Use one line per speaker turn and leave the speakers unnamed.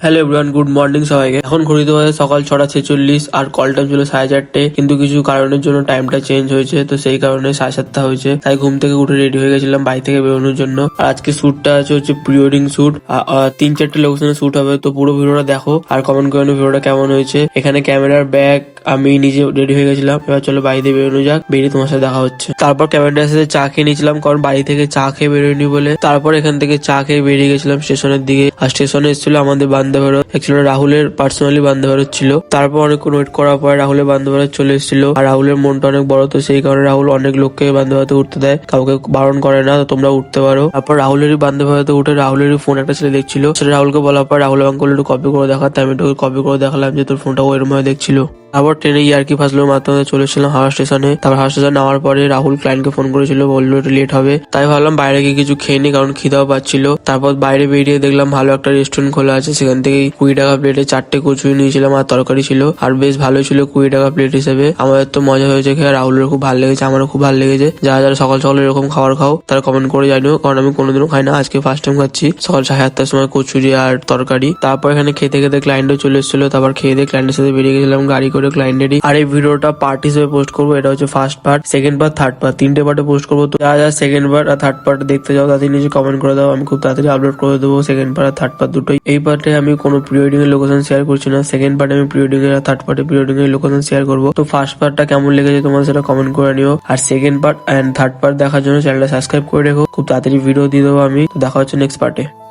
Hello everyone, good morning সবাইকে। এখন ঘড়িতে বাজে সকাল 6:46 আর কল টাইম ছিল 4:30, কিন্তু কিছু কারণের জন্য টাইমটা চেঞ্জ হয়েছে, তো সেই কারণে 7:30 হয়েছে। তাই ঘুম থেকে উঠে রেডি হয়ে গেছিলাম বাড়ি থেকে বেরোনোর জন্য। আর আজকে শ্যুটটা হচ্ছে প্রি ওয়েডিং শ্যুট, 3-4টে লোকেশনে শ্যুট হবে। তো পুরো ভিডিওটা দেখো আর কমেন্ট করে ভিডিওটা কেমন হয়েছে। এখানে ক্যামেরার ব্যাগ আমি নিজে রেডি হয়ে গেছিলাম। এবার চলো বাড়িতে বেরোনো যাক, বেরিয়ে তোমার সাথে দেখা হচ্ছে। তারপর ক্যামেরার সাথে চা খেয়ে নিয়েছিলাম, কারণ বাড়ি থেকে চা খেয়ে বেরোয়নি বলে। তারপর এখান থেকে চা খেয়ে বেরিয়ে গেছিলাম স্টেশনের দিকে। আর স্টেশনে এসেছিল আমাদের বান্দে ভারত, অ্যাকচুয়ালি রাহুলের পার্সোনালি বান্দে ভারত ছিল। তারপর অনেকক্ষণ ওয়েট করার পর রাহুলের বান্দে ভারত চলে এসেছিল। আর রাহুলের মনটা অনেক বড়, তো সেই কারণে রাহুল অনেক লোককে বান্দে ভারতে উঠতে দেয়, কাউকে বারণ করে না, তো তোমরা উঠতে পারো। তারপর রাহুলেরই বান্দে ভারতে উঠে রাহুলেরই ফোন একটা ছেলে দেখছিল। সেটা রাহুলকে বলার পর রাহুল আমাকে একটু কপি করে দেখাতে, আমি একটু কপি করে দেখালাম যে তোর ফোনটা ওইরকম ভাবে দেখছিল। তারপর ট্রেনে ইয়ার্কি ফাজলের মাধ্যমে চলে এসেছিলাম হাওড়া স্টেশনে। তারপর হাওড়া স্টেশন নামার পরে রাহুল ক্লায়েন্টকে ফোন করেছিল, বললো একটু লেট হবে। তাই ভাবলাম বাইরে গিয়ে কিছু খেয়ে নি, কারণ খিদাও পাচ্ছিল। তারপর বাইরে বেরিয়ে দেখলাম ভালো একটা রেস্টুরেন্ট খোলা আছে, সেখান থেকে 20 টাকা প্লেটে 4টে কচুরি নিয়েছিলাম আর তরকারি ছিল, আর বেশ ভালোই ছিল 20 টাকা প্লেট হিসেবে। আমাদের তো মজা হয়েছে খেয়ে, রাহুলের খুব ভালো লেগেছে, আমারও খুব ভালো লেগেছে। যারা যারা সকাল সকাল এরকম খাবার খাও তারা কমেন্ট করে জানিও, কারণ আমি কোনোদিনও খাই না, আজকে ফার্স্ট টাইম খাচ্ছি সকাল 7:30টার সময় কচুরি আর তরকারি। তারপর এখানে খেতে খেতে ক্লায়েন্টও চলে এসেছিল। তারপর খেয়ে দিয়ে ক্লায়েন্টের সাথে বেরিয়ে গেছিলাম গাড়ি করে ক্লায়েন্টেরই। আর এই ভিডিওটা পার্ট হিসেবে পোস্ট করবো, এটা হচ্ছে first part, second part, third part, 3টে পার্টে পোস্ট করবো। তো যারা যারা সেকেন্ড পার্ট আর থার্ড পার্ট দেখতে যাও তাদের নিচে কমেন্ট করে দাও, আমি খুব তাড়াতাড়ি আপলোড করে দেবো সেকেন্ড পার্ট আর থার্ড পার্ট দুটোই। এই পার্টে আমি কোনো প্রি ওয়েডিং এর লোকেশন শেয়ার করছি না, সেকেন্ড পার্টে আমি প্রি ওয়েডিং এর আর থার্ড পার্টে প্রি ওয়েডিং এর লোকেশন শেয়ার করবো। তো ফার্স্ট পার্টটা কেমন লেগেছে তোমার সেটা কমেন্ট করে নিও, আর second part and third part দেখার জন্য চ্যানেলটা সাবস্ক্রাইব করে রেখো। খুব তাড়াতাড়ি ভিডিও দিয়ে দেবো আমি। তো দেখা হচ্ছে নেক্সট পার্টে।